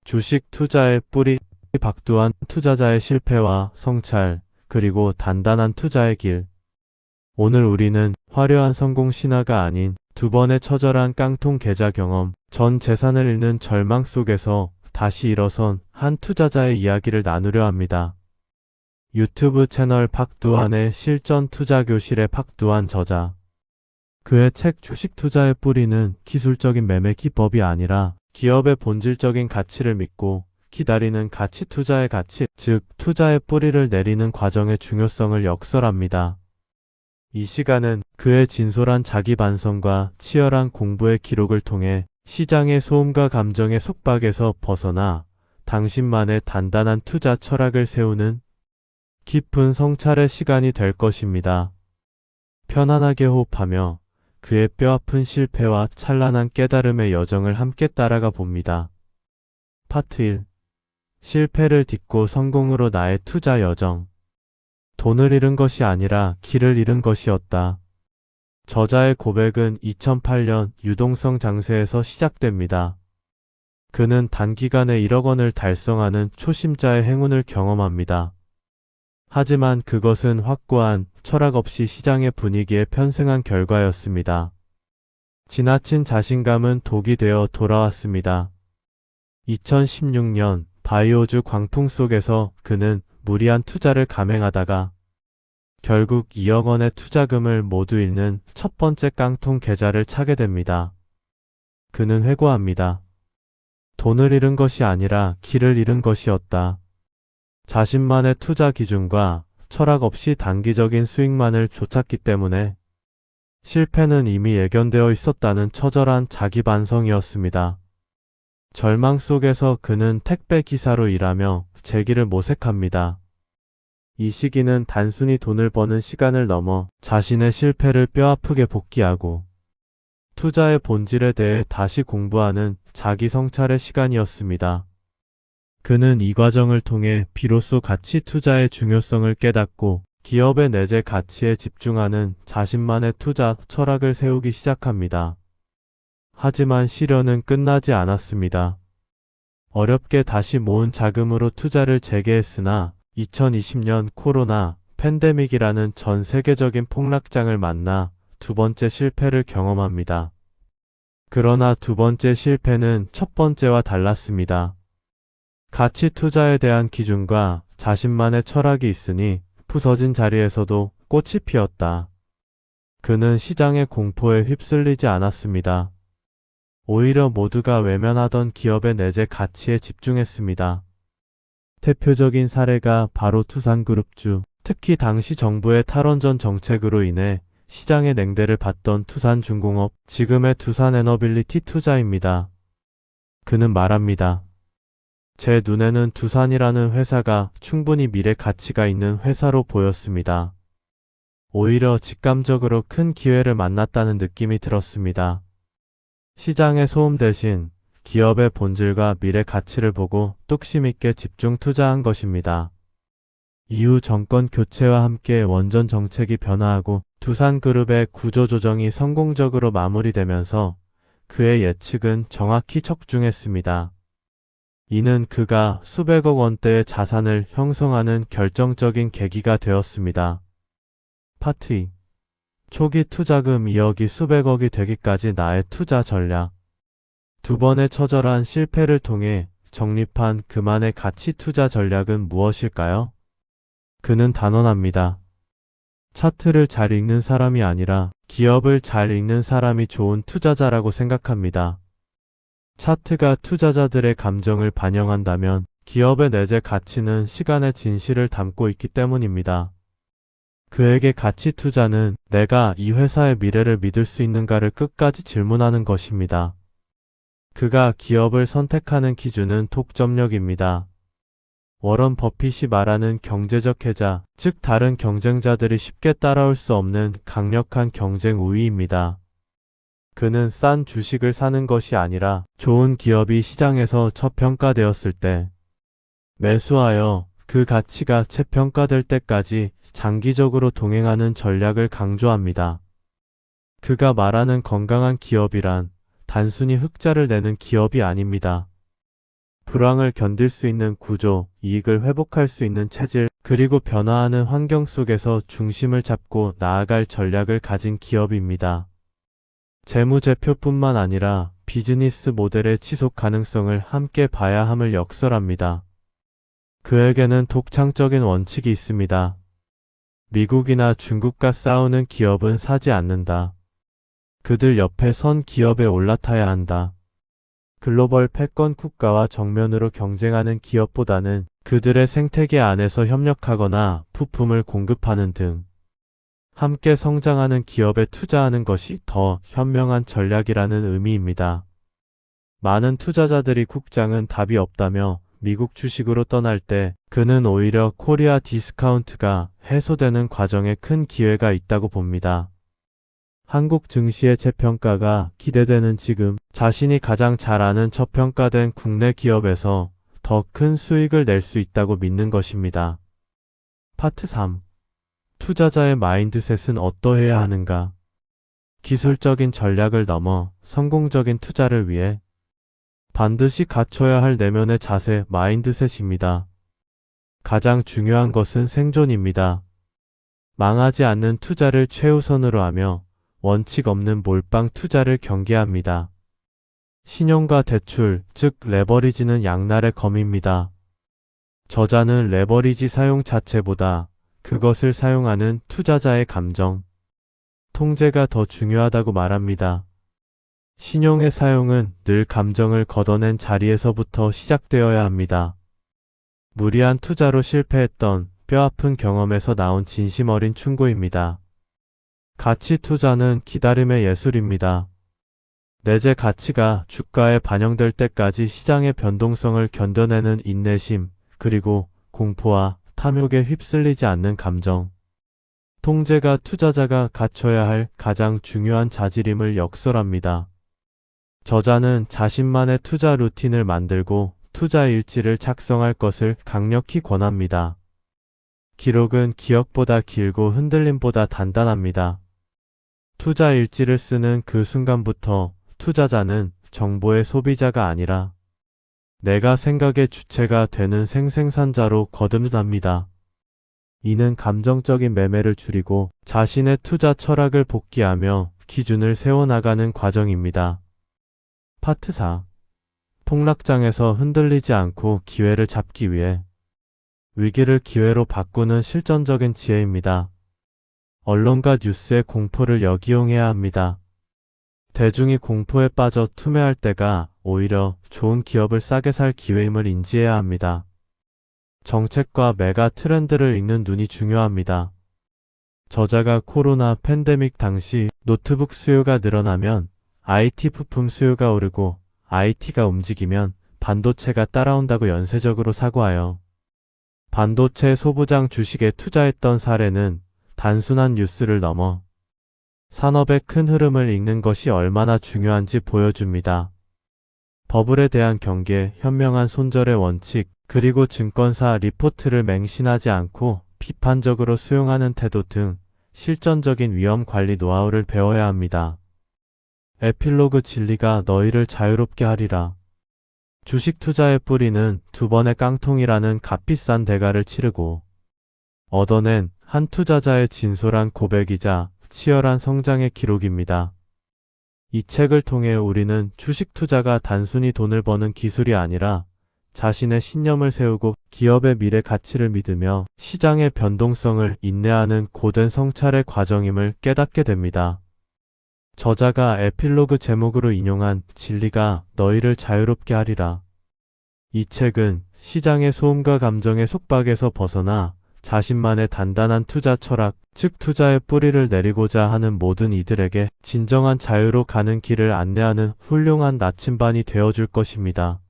주식 투자의 뿌리 박두환 투자자의 실패와 성찰, 그리고 단단한 투자의 길. 오늘 우리는 화려한 성공 신화가 아닌 두 번의 처절한 깡통 계좌 경험, 전 재산을 잃는 절망 속에서 다시 일어선 한 투자자의 이야기를 나누려 합니다. 유튜브 채널 박두환의 실전 투자 교실의 박두환 저자. 그의 책 주식 투자의 뿌리는 기술적인 매매 기법이 아니라 기업의 본질적인 가치를 믿고 기다리는 가치 투자의 가치, 즉 투자의 뿌리를 내리는 과정의 중요성을 역설합니다. 이 시간은 그의 진솔한 자기 반성과 치열한 공부의 기록을 통해 시장의 소음과 감정의 속박에서 벗어나 당신만의 단단한 투자 철학을 세우는 깊은 성찰의 시간이 될 것입니다. 편안하게 호흡하며 그의 뼈아픈 실패와 찬란한 깨달음의 여정을 함께 따라가 봅니다. 파트 1. 실패를 딛고 성공으로 나의 투자 여정. 돈을 잃은 것이 아니라 길을 잃은 것이었다. 저자의 고백은 2008년 유동성 장세에서 시작됩니다. 그는 단기간에 1억 원을 달성하는 초심자의 행운을 경험합니다. 하지만 그것은 확고한 철학 없이 시장의 분위기에 편승한 결과였습니다. 지나친 자신감은 독이 되어 돌아왔습니다. 2016년 바이오주 광풍 속에서 그는 무리한 투자를 감행하다가 결국 2억 원의 투자금을 모두 잃는 첫 번째 깡통 계좌를 차게 됩니다. 그는 회고합니다. 돈을 잃은 것이 아니라 길을 잃은 것이었다. 자신만의 투자 기준과 철학 없이 단기적인 수익만을 쫓았기 때문에 실패는 이미 예견되어 있었다는 처절한 자기 반성이었습니다. 절망 속에서 그는 택배 기사로 일하며 재기를 모색합니다. 이 시기는 단순히 돈을 버는 시간을 넘어 자신의 실패를 뼈아프게 복귀하고 투자의 본질에 대해 다시 공부하는 자기 성찰의 시간이었습니다. 그는 이 과정을 통해 비로소 가치 투자의 중요성을 깨닫고 기업의 내재 가치에 집중하는 자신만의 투자 철학을 세우기 시작합니다. 하지만 시련은 끝나지 않았습니다. 어렵게 다시 모은 자금으로 투자를 재개했으나 2020년 코로나 팬데믹이라는 전 세계적인 폭락장을 만나 두 번째 실패를 경험합니다. 그러나 두 번째 실패는 첫 번째와 달랐습니다. 가치 투자에 대한 기준과 자신만의 철학이 있으니 부서진 자리에서도 꽃이 피었다. 그는 시장의 공포에 휩쓸리지 않았습니다. 오히려 모두가 외면하던 기업의 내재 가치에 집중했습니다. 대표적인 사례가 바로 두산그룹주, 특히 당시 정부의 탈원전 정책으로 인해 시장의 냉대를 받던 두산중공업, 지금의 두산에너빌리티 투자입니다. 그는 말합니다. 제 눈에는 두산이라는 회사가 충분히 미래 가치가 있는 회사로 보였습니다. 오히려 직감적으로 큰 기회를 만났다는 느낌이 들었습니다. 시장의 소음 대신 기업의 본질과 미래 가치를 보고 뚝심 있게 집중 투자한 것입니다. 이후 정권 교체와 함께 원전 정책이 변화하고 두산그룹의 구조조정이 성공적으로 마무리되면서 그의 예측은 정확히 적중했습니다. 이는 그가 수백억 원대의 자산을 형성하는 결정적인 계기가 되었습니다. 파트 2. 초기 투자금 2억이 수백억이 되기까지 나의 투자 전략. 두 번의 처절한 실패를 통해 정립한 그만의 가치 투자 전략은 무엇일까요? 그는 단언합니다. 차트를 잘 읽는 사람이 아니라 기업을 잘 읽는 사람이 좋은 투자자라고 생각합니다. 차트가 투자자들의 감정을 반영한다면 기업의 내재 가치는 시간의 진실을 담고 있기 때문입니다. 그에게 가치 투자는 내가 이 회사의 미래를 믿을 수 있는가를 끝까지 질문하는 것입니다. 그가 기업을 선택하는 기준은 독점력입니다. 워런 버핏이 말하는 경제적 해자, 즉 다른 경쟁자들이 쉽게 따라올 수 없는 강력한 경쟁 우위입니다. 그는 싼 주식을 사는 것이 아니라 좋은 기업이 시장에서 저평가되었을 때 매수하여 그 가치가 재평가될 때까지 장기적으로 동행하는 전략을 강조합니다. 그가 말하는 건강한 기업이란 단순히 흑자를 내는 기업이 아닙니다. 불황을 견딜 수 있는 구조, 이익을 회복할 수 있는 체질, 그리고 변화하는 환경 속에서 중심을 잡고 나아갈 전략을 가진 기업입니다. 재무제표뿐만 아니라 비즈니스 모델의 지속 가능성을 함께 봐야 함을 역설합니다. 그에게는 독창적인 원칙이 있습니다. 미국이나 중국과 싸우는 기업은 사지 않는다. 그들 옆에 선 기업에 올라타야 한다. 글로벌 패권 국가와 정면으로 경쟁하는 기업보다는 그들의 생태계 안에서 협력하거나 부품을 공급하는 등 함께 성장하는 기업에 투자하는 것이 더 현명한 전략이라는 의미입니다. 많은 투자자들이 국장은 답이 없다며 미국 주식으로 떠날 때 그는 오히려 코리아 디스카운트가 해소되는 과정에 큰 기회가 있다고 봅니다. 한국 증시의 재평가가 기대되는 지금 자신이 가장 잘 아는 저평가된 국내 기업에서 더 큰 수익을 낼 수 있다고 믿는 것입니다. 파트 3. 투자자의 마인드셋은 어떠해야 하는가? 기술적인 전략을 넘어 성공적인 투자를 위해 반드시 갖춰야 할 내면의 자세, 마인드셋입니다. 가장 중요한 것은 생존입니다. 망하지 않는 투자를 최우선으로 하며 원칙 없는 몰빵 투자를 경계합니다. 신용과 대출, 즉 레버리지는 양날의 검입니다. 저자는 레버리지 사용 자체보다 그것을 사용하는 투자자의 감정, 통제가 더 중요하다고 말합니다. 신용의 사용은 늘 감정을 걷어낸 자리에서부터 시작되어야 합니다. 무리한 투자로 실패했던 뼈아픈 경험에서 나온 진심 어린 충고입니다. 가치 투자는 기다림의 예술입니다. 내재 가치가 주가에 반영될 때까지 시장의 변동성을 견뎌내는 인내심, 그리고 공포와 탐욕에 휩쓸리지 않는 감정. 통제가 투자자가 갖춰야 할 가장 중요한 자질임을 역설합니다. 저자는 자신만의 투자 루틴을 만들고 투자 일지를 작성할 것을 강력히 권합니다. 기록은 기억보다 길고 흔들림보다 단단합니다. 투자 일지를 쓰는 그 순간부터 투자자는 정보의 소비자가 아니라 내가 생각의 주체가 되는 생생산자로 거듭납니다. 이는 감정적인 매매를 줄이고 자신의 투자 철학을 복귀하며 기준을 세워나가는 과정입니다. 파트 4. 폭락장에서 흔들리지 않고 기회를 잡기 위해 위기를 기회로 바꾸는 실전적인 지혜입니다. 언론과 뉴스의 공포를 역이용해야 합니다. 대중이 공포에 빠져 투매할 때가 오히려 좋은 기업을 싸게 살 기회임을 인지해야 합니다. 정책과 메가 트렌드를 읽는 눈이 중요합니다. 저자가 코로나 팬데믹 당시 노트북 수요가 늘어나면 IT 부품 수요가 오르고 IT가 움직이면 반도체가 따라온다고 연쇄적으로 사고하여 반도체 소부장 주식에 투자했던 사례는 단순한 뉴스를 넘어 산업의 큰 흐름을 읽는 것이 얼마나 중요한지 보여줍니다. 버블에 대한 경계, 현명한 손절의 원칙, 그리고 증권사 리포트를 맹신하지 않고 비판적으로 수용하는 태도 등 실전적인 위험 관리 노하우를 배워야 합니다. 에필로그 진리가 너희를 자유롭게 하리라. 주식 투자의 뿌리는 2번의 깡통이라는 값비싼 대가를 치르고 얻어낸 한 투자자의 진솔한 고백이자 치열한 성장의 기록입니다. 이 책을 통해 우리는 주식 투자가 단순히 돈을 버는 기술이 아니라 자신의 신념을 세우고 기업의 미래 가치를 믿으며 시장의 변동성을 인내하는 고된 성찰의 과정임을 깨닫게 됩니다. 저자가 에필로그 제목으로 인용한 진리가 너희를 자유롭게 하리라. 이 책은 시장의 소음과 감정의 속박에서 벗어나 자신만의 단단한 투자 철학, 즉 투자의 뿌리를 내리고자 하는 모든 이들에게 진정한 자유로 가는 길을 안내하는 훌륭한 나침반이 되어줄 것입니다.